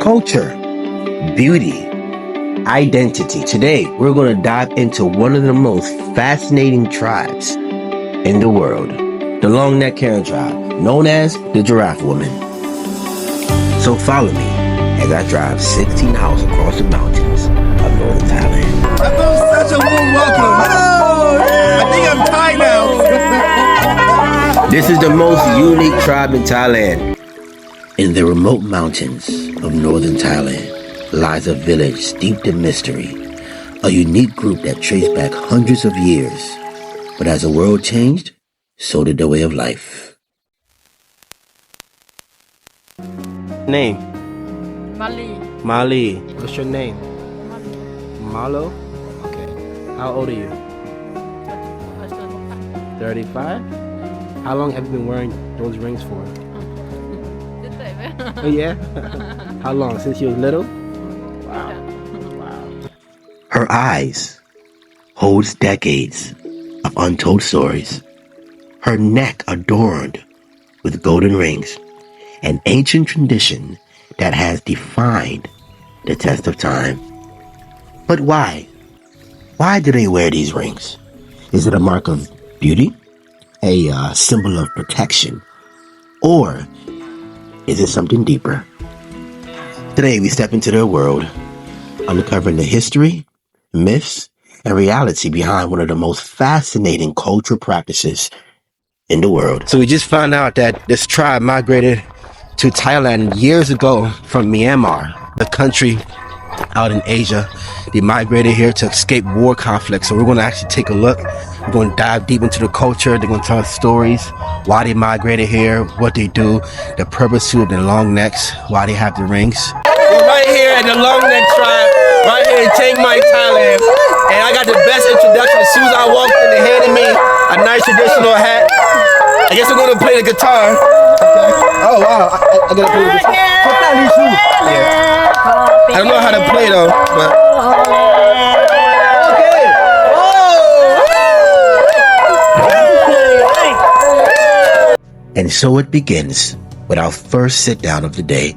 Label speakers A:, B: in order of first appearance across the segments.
A: culture, beauty, identity. Today, we're going to dive into one of the most fascinating tribes in the world, the Long Neck Tribe, known as the Giraffe Woman. So follow me as I drive 16 hours across the mountains of northern Thailand.
B: That was such a warm welcome. Hello! I think I'm Thai now.
A: This is the most unique tribe in Thailand. In the remote mountains of northern Thailand lies a village steeped in mystery, a unique group that traced back hundreds of years. But as the world changed, so did the way of life. Name? Marley. What's your name? Marlo? Okay. How old are you? 35? How long have you been wearing those rings for? Oh yeah? How long? Since you were little? Wow. Her eyes holds decades of untold stories. Her neck adorned with golden rings, an ancient tradition that has defined the test of time. But why? Why do they wear these rings? Is it a mark of beauty? A symbol of protection? Or is it something deeper? Today we step into their world, uncovering the history, myths, and reality behind one of the most fascinating cultural practices in the world. So we just found out that this tribe migrated to Thailand years ago from Myanmar, a country out in Asia. They migrated here to escape war conflict. So we're going to actually take a look. We're going to dive deep into the culture. They're going to tell us stories, why they migrated here, what they do, the purpose of the long necks, why they have the rings.
B: We're right here at the Long Neck Tribe, right here in Chiang Mai, Thailand. And I got the best introduction. As soon as I walked in, they handed me a nice traditional hat. I guess I'm going to play the guitar. Oh wow, I gotta play the guitar. Yeah. I don't know how to play though, but
A: And so it begins with our first sit down of the day.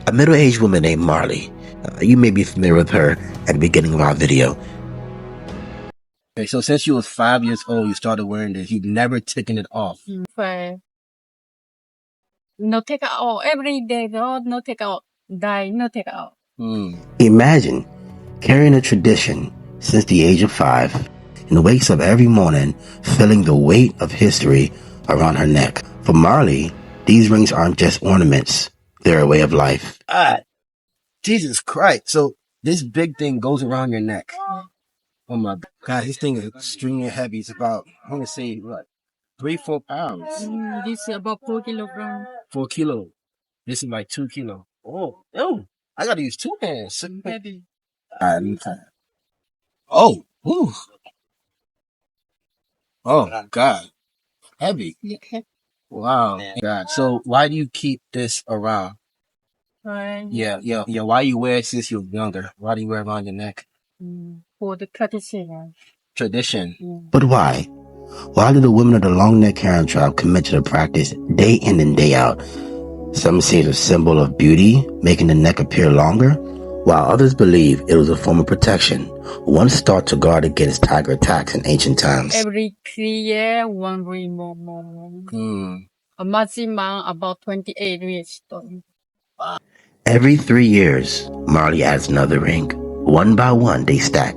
A: A middle-aged woman named Marley. You may be familiar with her at the beginning of our video. Okay, so since you was 5 years old, you started wearing this. You've never taken it off.
C: No take out every day. No take out. Die. No take out.
A: Imagine carrying a tradition since the age of 5 and wakes up every morning feeling the weight of history around her neck. For Marley, these rings aren't just ornaments. They're a way of life. Jesus Christ. So this big thing goes around your neck. Oh my God, this thing is extremely heavy. It's about, I want to say, what, 3-4 pounds?
C: This is about 4 kilograms.
A: 4 kilos. This is like 2 kilos. Oh, I got to use 2 hands.
C: Heavy.
A: Oh, ooh. Oh, God. Heavy.
C: Yeah.
A: Wow. God. So why do you keep this around? Yeah. Why you wear it since you're younger? Why do you wear it around your neck?
C: For the tradition.
A: Tradition. But why? Why do the women of the Long Neck Tribe commit to the practice day in and day out? Some say it's a symbol of beauty, making the neck appear longer, while others believe it was a form of protection, once thought to guard against tiger attacks in ancient times.
C: Every 3 years, one ring more. A maximum about 28 rings.
A: Every 3 years, Marley adds another ring. One by one, they stack,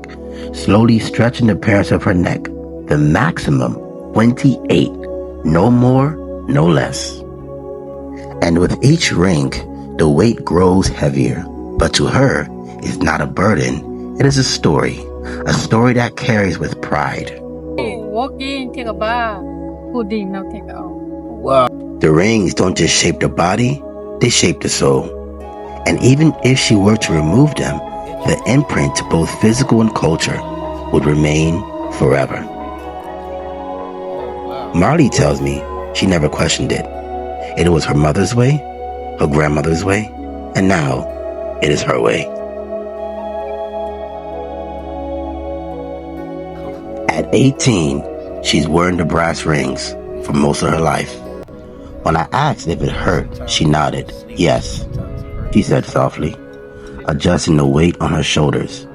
A: slowly stretching the appearance of her neck. The maximum, 28. No more, no less. And with each ring, the weight grows heavier. But to her, it's not a burden. It is a story that carries with pride.
C: Walk in, take a bath. Pudding, now take out.
A: Wow. The rings don't just shape the body, they shape the soul. And even if she were to remove them, the imprint to both physical and culture would remain forever. Marley tells me she never questioned it. It was her mother's way, her grandmother's way, and now it is her way. At 18, she's wearing the brass rings for most of her life. When I asked if it hurt, she nodded, yes. She said softly, adjusting the weight on her shoulders.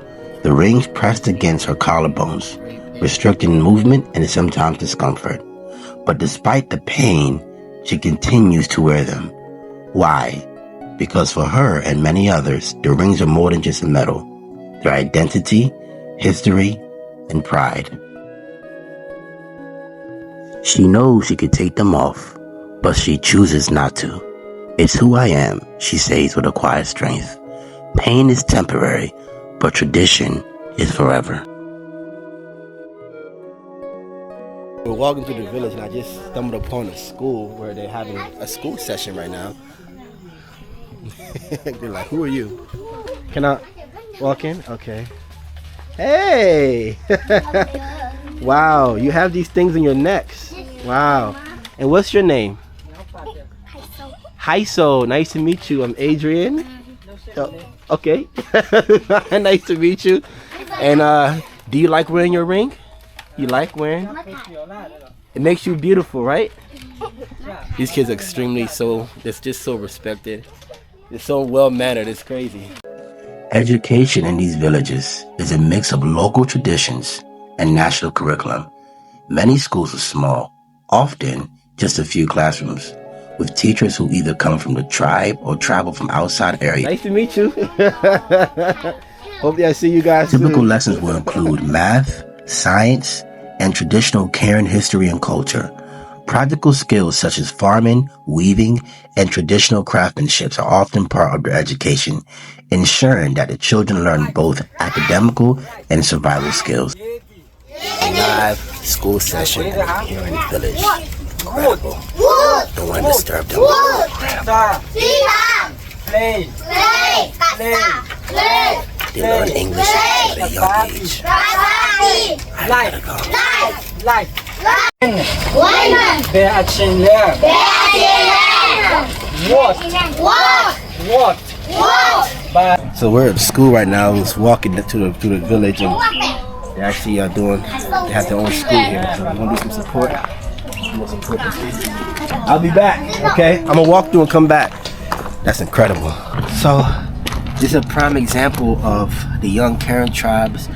A: The rings pressed against her collarbones, restricting movement and sometimes discomfort. But despite the pain, she continues to wear them. Why? Because for her and many others, the rings are more than just a medal. Their identity, history, and pride. She knows she could take them off, but she chooses not to. It's who I am, she says with a quiet strength. Pain is temporary, but tradition is forever.
B: We're walking through the village and I just stumbled upon a school where they're having a school session right now. They're like, who are you? Can I walk in? Okay. Hey! Wow, you have these things in your necks. Wow. And what's your name? Haiso. Nice to meet you. I'm Adrian. Oh, okay. Nice to meet you. And do you like wearing your ring? You like wearing? It makes you beautiful, right? These kids are extremely it's just so respected. They're so well mannered, it's crazy.
A: Education in these villages is a mix of local traditions and national curriculum. Many schools are small, often just a few classrooms, with teachers who either come from the tribe or travel from outside areas.
B: Nice to meet you. Hopefully I see you guys
A: Typical
B: soon.
A: lessons will include math, science, and traditional Karen history and culture. Practical skills such as farming, weaving, and traditional craftsmanship are often part of their education, ensuring that the children learn both academical and survival skills.
B: Live school session here in the village. Incredible. Don't want to disturb them. They learn English at a young age. I gotta go. So we're at school right now. We're walking through the village, and they actually are they have their own school here. So we're gonna do some support. I'll be back. Okay, I'm gonna walk through and come back. That's incredible. So this is a prime example of the young Karen tribes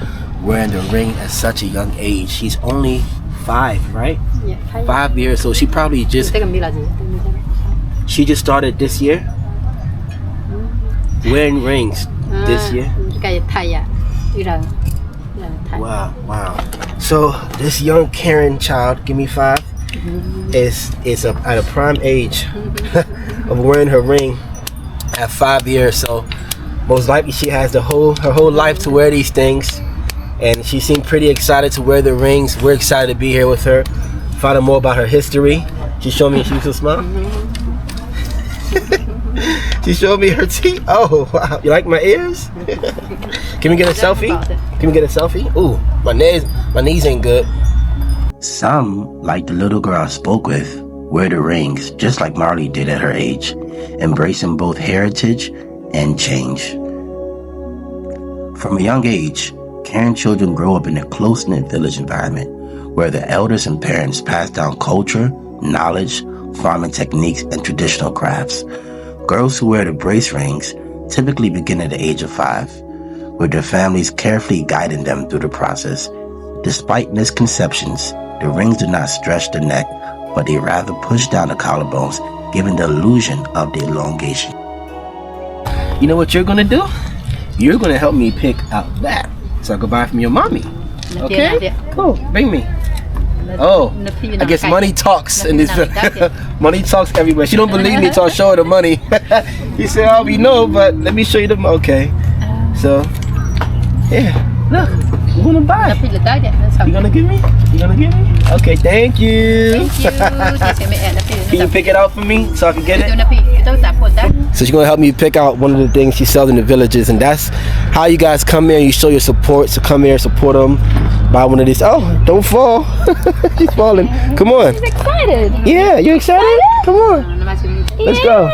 B: wearing the ring at such a young age. She's only 5, right?
C: Yeah,
B: 5 years. So she probably just started this year wearing rings this year. Wow. So this young Karen child, give me 5, is at a prime age of wearing her ring at 5 years. So most likely she has her whole life to wear these things, and she seemed pretty excited to wear the rings. We're excited to be here with her, find out more about her history. She showed me, she was so smart. She showed me her teeth. Oh wow, you like my ears? Can we get a selfie? Ooh, my knees ain't good.
A: Some, like the little girl I spoke with, wear the rings just like Marley did at her age, embracing both heritage and change. From a young age, Karen children grow up in a close-knit village environment where the elders and parents pass down culture, knowledge, farming techniques, and traditional crafts. Girls who wear the brace rings typically begin at the age of 5, with their families carefully guiding them through the process. Despite misconceptions, the rings do not stretch the neck, but they rather push down the collarbones, giving the illusion of the elongation.
B: You know what you're gonna do? You're gonna help me pick out that, so I can buy it from your mommy. Okay? Cool. Bring me. Oh, I guess money talks in this. Money talks everywhere. She don't believe me, so I'll show her the money. He said, "Oh, we know, but let me show you the money." Okay. So, yeah. Look, I'm gonna buy. You gonna give me? Okay, thank you. Can you pick it out for me so I can get it? So she's gonna help me pick out one of the things she sells in the villages, and that's how you guys come here and you show your support. So come here, support them. Buy one of these. Oh, don't fall. She's falling. Come on.
D: She's excited.
B: Yeah, you excited? Come on. Let's go.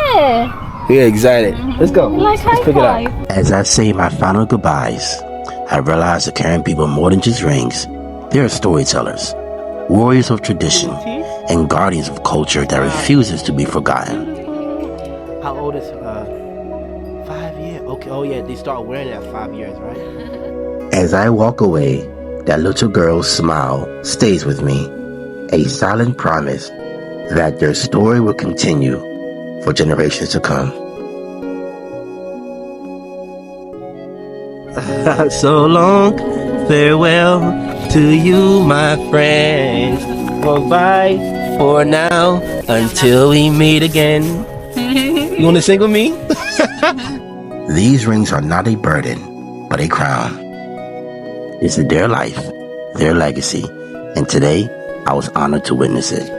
B: We're excited. Let's go.
D: Like
B: Let's pick it up.
A: As I say my final goodbyes, I realize that Karen people are more than just rings. They are storytellers, warriors of tradition, and guardians of culture that refuses to be forgotten.
B: How old is 5 years? Okay. Oh yeah, they start wearing it at 5 years, right?
A: As I walk away, that little girl's smile stays with me, a silent promise that their story will continue for generations to come. So long, farewell to you, my friend. Goodbye for now until we meet again.
B: You want to sing with me?
A: These rings are not a burden, but a crown. This is their life, their legacy, and today I was honored to witness it.